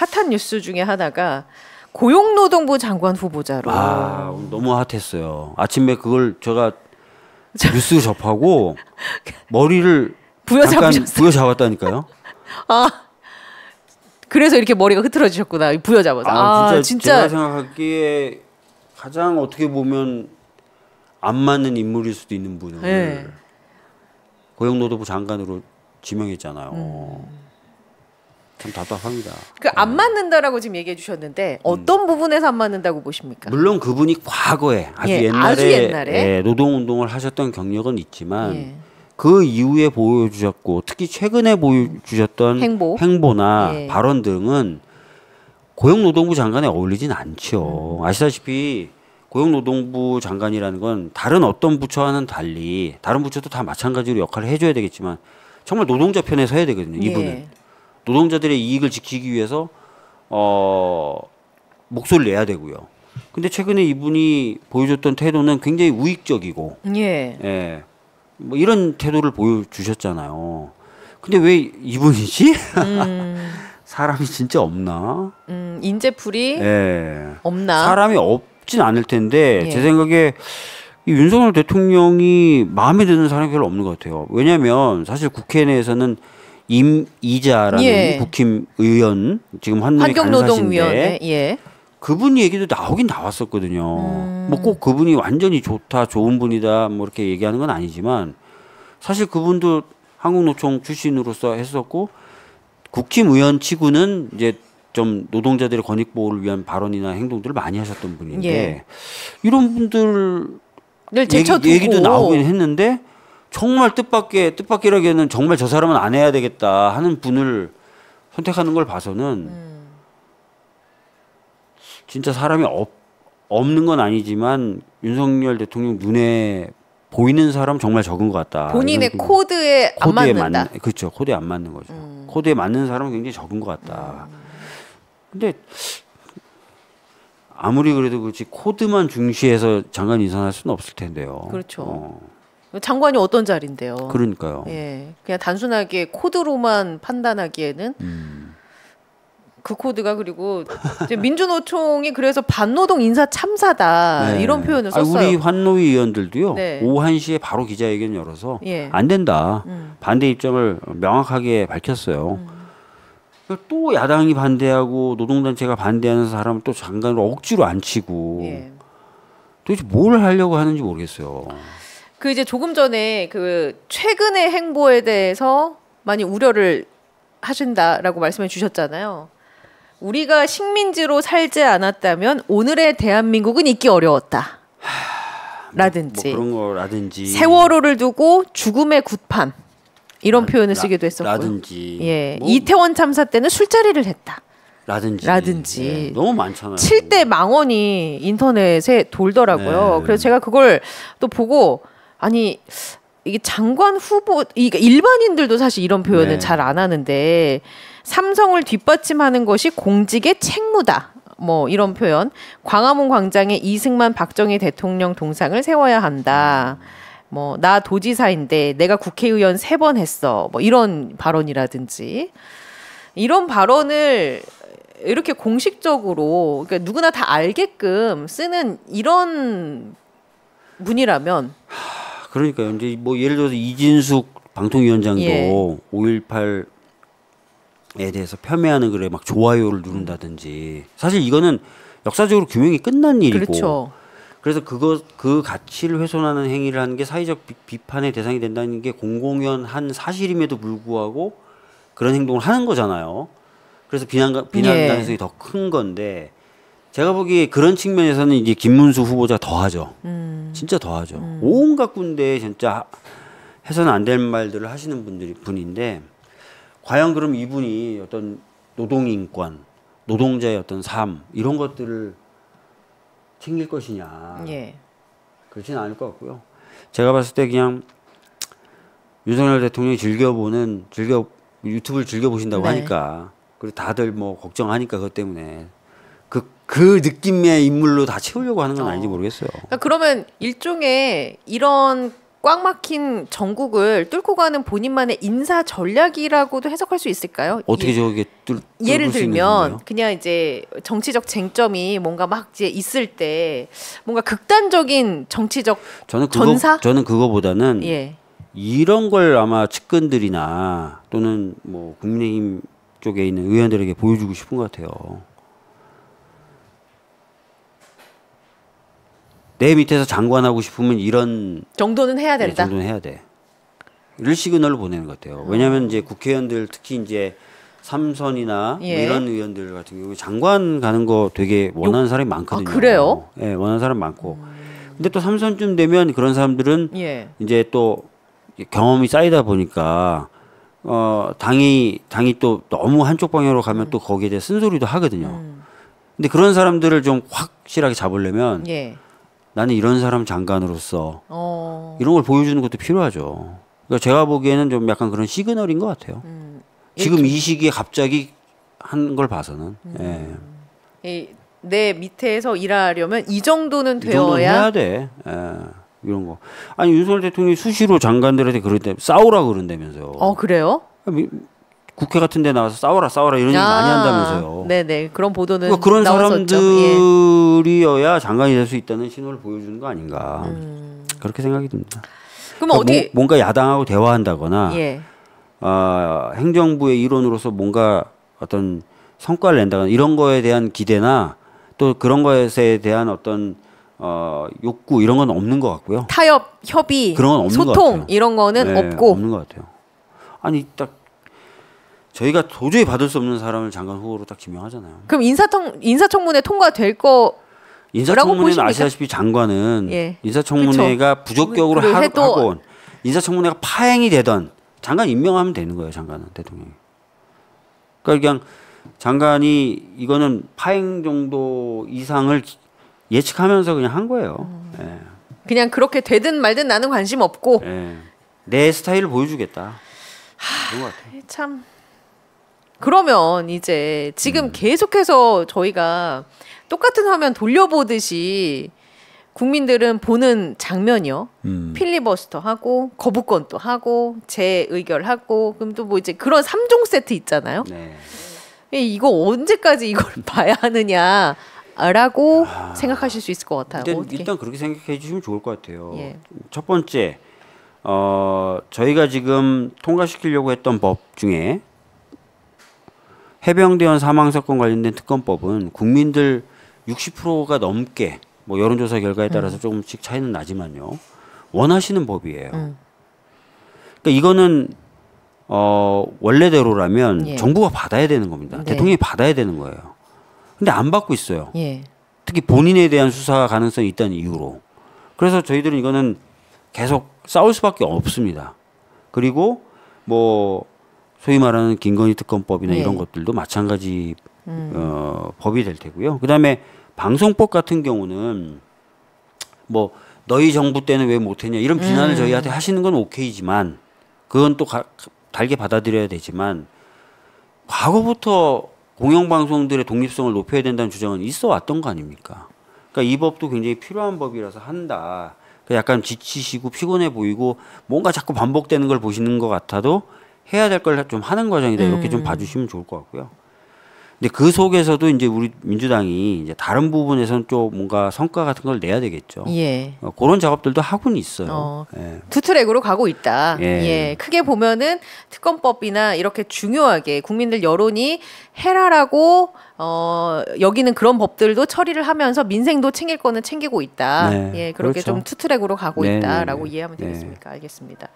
핫한 뉴스 중에 하나가 고용노동부 장관 후보자로. 너무 핫했어요. 아침에 그걸 제가 뉴스 접하고 머리를 부여잡았다니까요. 그래서 이렇게 머리가 흐트러지셨구나. 부여잡아서. 진짜 제가 생각하기에 가장 어떻게 보면 안 맞는 인물일 수도 있는 분을 고용노동부 장관으로 지명했잖아요. 참 답답합니다. 안 맞는다라고 지금 얘기해 주셨는데 어떤 부분에서 안 맞는다고 보십니까? 물론 그분이 과거에 아주 옛날에 노동운동을 하셨던 경력은 있지만 그 이후에 보여주셨고 특히 최근에 보여주셨던 행보나 발언 등은 고용노동부 장관에 어울리진 않죠. 아시다시피 고용노동부 장관이라는 건 다른 어떤 부처와는 달리 다른 부처도 다 마찬가지로 역할을 해줘야 되겠지만 정말 노동자 편에 서야 되거든요. 이분은 노동자들의 이익을 지키기 위해서 목소리를 내야 되고요. 근데 최근에 이분이 보여줬던 태도는 굉장히 우익적이고 뭐 이런 태도를 보여주셨잖아요. 근데 왜 이분이지? 사람이 진짜 없나? 인재풀이 없나? 사람이 없진 않을 텐데 제 생각에 이 윤석열 대통령이 마음에 드는 사람이 별로 없는 것 같아요. 왜냐하면 사실 국회 내에서는 임이자라는 국힘의원 지금 환경노동위원회 그분 얘기도 나오긴 나왔었거든요. 뭐 꼭 그분이 완전히 좋다, 좋은 분이다, 뭐 이렇게 얘기하는 건 아니지만 사실 그분도 한국노총 출신으로서 했었고 국힘의원 치고는 이제 좀 노동자들의 권익 보호를 위한 발언이나 행동들을 많이 하셨던 분인데 이런 분들 얘기도 나오긴 했는데 정말 뜻밖이라기에는 정말 저 사람은 안 해야 되겠다 하는 분을 선택하는 걸 봐서는 진짜 사람이 없는 건 아니지만 윤석열 대통령 눈에 보이는 사람 정말 적은 것 같다. 본인의 코드에 안 맞는다. 그렇죠. 코드에 안 맞는 거죠. 코드에 맞는 사람은 굉장히 적은 것 같다. 근데 아무리 그래도 그렇지 코드만 중시해서 장관 인선할 수는 없을 텐데요. 그렇죠. 장관이 어떤 자리인데요. 그러니까요. 그냥 단순하게 코드로만 판단하기에는 그 코드가 그리고 이제 민주노총이 그래서 반노동 인사 참사다 이런 표현을 썼어요. 우리 환노위 의원들도요. 오후 1시에 바로 기자회견 열어서 안 된다. 반대 입장을 명확하게 밝혔어요. 또 야당이 반대하고 노동단체가 반대하는 사람을 또 장관으로 억지로 앉히고 도대체 뭘 하려고 하는지 모르겠어요. 그 이제 조금 전에 그 최근의 행보에 대해서 많이 우려를 하신다라고 말씀해 주셨잖아요. 우리가 식민지로 살지 않았다면 오늘의 대한민국은 있기 어려웠다. 라든지 뭐 그런 거라든지 세월호를 두고 죽음의 굿판 이런 표현을 쓰기도 했었고요. 라든지 뭐, 이태원 참사 때는 술자리를 했다. 라든지 너무 많잖아요. 7대 망언이 인터넷에 돌더라고요. 그래서 제가 그걸 또 보고 아니 이게 장관 후보 이게 일반인들도 사실 이런 표현을 잘 안 하는데 삼성을 뒷받침하는 것이 공직의 책무다. 뭐 이런 표현. 광화문 광장에 이승만 박정희 대통령 동상을 세워야 한다. 뭐 나 도지사인데 내가 국회의원 3번 했어. 뭐 이런 발언이라든지 이런 발언을 이렇게 공식적으로 그러니까 누구나 다 알게끔 쓰는 이런 분이라면 그러니까요. 이제 뭐 예를 들어서 이진숙 방통위원장도 5.18에 대해서 폄훼하는 글에 막 좋아요를 누른다든지 사실 이거는 역사적으로 규명이 끝난 일이고 그렇죠. 그래서 그 가치를 훼손하는 행위를 하는 게 사회적 비판의 대상이 된다는 게 공공연한 사실임에도 불구하고 그런 행동을 하는 거잖아요. 그래서 비난 가능성이 더 큰 건데 제가 보기에 그런 측면에서는 이제 김문수 후보자 더하죠. 진짜 더하죠. 온갖 군데 진짜 해서는 안 될 말들을 하시는 분인데 과연 그럼 이분이 어떤 노동인권, 노동자의 어떤 삶 이런 것들을 챙길 것이냐. 그렇지는 않을 것 같고요. 제가 봤을 때 그냥 윤석열 대통령이 유튜브를 즐겨보신다고 하니까 그리고 다들 뭐 걱정하니까 그것 때문에 그 느낌의 인물로 다 채우려고 하는 건 아닌지 모르겠어요. 그러니까 그러면 일종의 이런 꽉 막힌 전국을 뚫고 가는 본인만의 인사 전략이라고도 해석할 수 있을까요? 어떻게 저게 예를 들면 그냥 이제 정치적 쟁점이 뭔가 막 이제 있을 때 뭔가 극단적인 정치적 전사? 저는 그거보다는 예. 이런 걸 아마 측근들이나 또는 뭐 국민의힘 쪽에 있는 의원들에게 보여주고 싶은 것 같아요. 내 밑에서 장관하고 싶으면 이런 정도는 해야 된다. 정도는 해야 돼. 이런 시그널을 보내는 것 같아요. 왜냐하면 이제 국회의원들 특히 이제 삼선이나 뭐 이런 의원들 같은 경우 장관 가는 거 되게 원하는 사람이 많거든요. 아, 그래요? 네, 원하는 사람 많고. 근데 또 삼선쯤 되면 그런 사람들은 이제 또 경험이 쌓이다 보니까 당이 또 너무 한쪽 방향으로 가면 또 거기에 대해 쓴소리도 하거든요. 근데 그런 사람들을 좀 확실하게 잡으려면 나는 이런 사람 장관으로서 이런 걸 보여주는 것도 필요하죠. 그러니까 제가 보기에는 좀 약간 그런 시그널인 것 같아요. 지금 이 시기에 갑자기 한 걸 봐서는. 내 밑에서 일하려면 이 정도는 되어야. 정도는 해야 돼. 이런 거. 아니 윤석열 대통령이 수시로 장관들한테 그런데 싸우라 그런다면서요. 그래요? 국회 같은 데 나와서 싸워라 이런 얘기 많이 한다면서요. 네네. 그런 보도는 그러니까 그런 나왔었죠. 사람들이어야 장관이 될 수 있다는 신호를 보여주는 거 아닌가. 그렇게 생각이 듭니다. 그럼 그러니까 뭔가 야당하고 대화한다거나 행정부의 일원으로서 뭔가 어떤 성과를 낸다거나 이런 거에 대한 기대나 또 그런 것에 대한 어떤 욕구 이런 건 없는 것 같고요. 타협, 협의, 그런 건 없는 것 소통 같아요. 이런 거는 없고 없는 것 같아요. 아니 딱 저희가 도저히 받을 수 없는 사람을 장관 후보로 딱 지명하잖아요. 그럼 인사청문회 통과될 거? 인사청문회는 아시다시피 장관은 인사청문회가 부적격으로 하고 인사청문회가 파행이 되던 장관 임명하면 되는 거예요. 장관은 대통령이. 그러니까 그냥 장관이 이거는 파행 정도 이상을 예측하면서 그냥 한 거예요. 그냥 그렇게 되든 말든 나는 관심 없고 내 스타일을 보여주겠다. 그런 것 같아요. 참. 그러면 이제 지금 계속해서 저희가 똑같은 화면 돌려보듯이 국민들은 보는 장면이요. 필리버스터 하고 거부권도 하고 재의결하고 그럼 또 뭐 이제 그런 3종 세트 있잖아요. 이거 언제까지 이걸 봐야 하느냐라고 생각하실 수 있을 것 같아요. 일단 그렇게 생각해 주시면 좋을 것 같아요. 첫 번째 저희가 지금 통과시키려고 했던 법 중에 해병대원 사망 사건 관련된 특검법은 국민들 60%가 넘게 뭐 여론조사 결과에 따라서 조금씩 차이는 나지만요. 원하시는 법이에요. 그러니까 이거는 원래대로라면 정부가 받아야 되는 겁니다. 대통령이 받아야 되는 거예요. 근데 안 받고 있어요. 특히 본인에 대한 수사 가능성이 있다는 이유로. 그래서 저희들은 이거는 계속 싸울 수밖에 없습니다. 그리고 뭐 소위 말하는 김건희 특검법이나 이런 것들도 마찬가지 법이 될 테고요. 그다음에 방송법 같은 경우는 뭐 너희 정부 때는 왜 못했냐 이런 비난을 저희한테 하시는 건 오케이지만 그건 또 달게 받아들여야 되지만 과거부터 공영방송들의 독립성을 높여야 된다는 주장은 있어 왔던 거 아닙니까? 그러니까 이 법도 굉장히 필요한 법이라서 한다. 약간 지치시고 피곤해 보이고 뭔가 자꾸 반복되는 걸 보시는 것 같아도 해야 될 걸 좀 하는 과정이다. 이렇게 좀 봐주시면 좋을 것 같고요. 근데 그 속에서도 이제 우리 민주당이 이제 다른 부분에서는 좀 뭔가 성과 같은 걸 내야 되겠죠. 그런 작업들도 하고는 있어요. 두 트랙으로 가고 있다. 크게 보면은 특검법이나 이렇게 중요하게 국민들 여론이 해라라고 여기는 그런 법들도 처리를 하면서 민생도 챙길 거는 챙기고 있다. 그렇게 그렇죠. 좀 투 트랙으로 가고 있다라고 이해하면 되겠습니까? 알겠습니다.